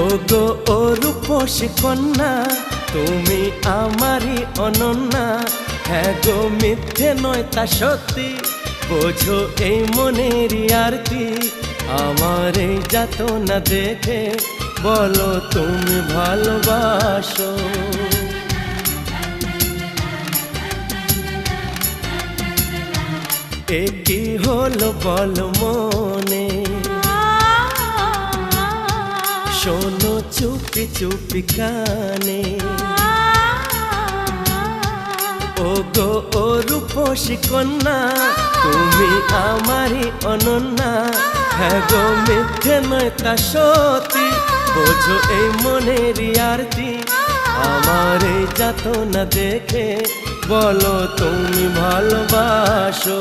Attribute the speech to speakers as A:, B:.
A: ওগো ও রূপসী কন্যা, তুমি আমারই অনন্যা। হ্যাঁ গো মিথ্যে নয় তা সত্যি, বোঝো এই মনেরই আরতি। আমার এই যাতনা দেখে বলো তুমি ভালোবাসো। এ কি হলো বলো মনে, শোনো চুপি চুপি কানে। ওগো ও রূপসী কন্যা, তুমি আমারই অনন্যা। হ্যাঁ গো মিথ্যে নয় তা সত্যি, বোঝো এই মনেরই আরতি। আমার এই যাতনা দেখে বলো তুমি ভালোবাসো।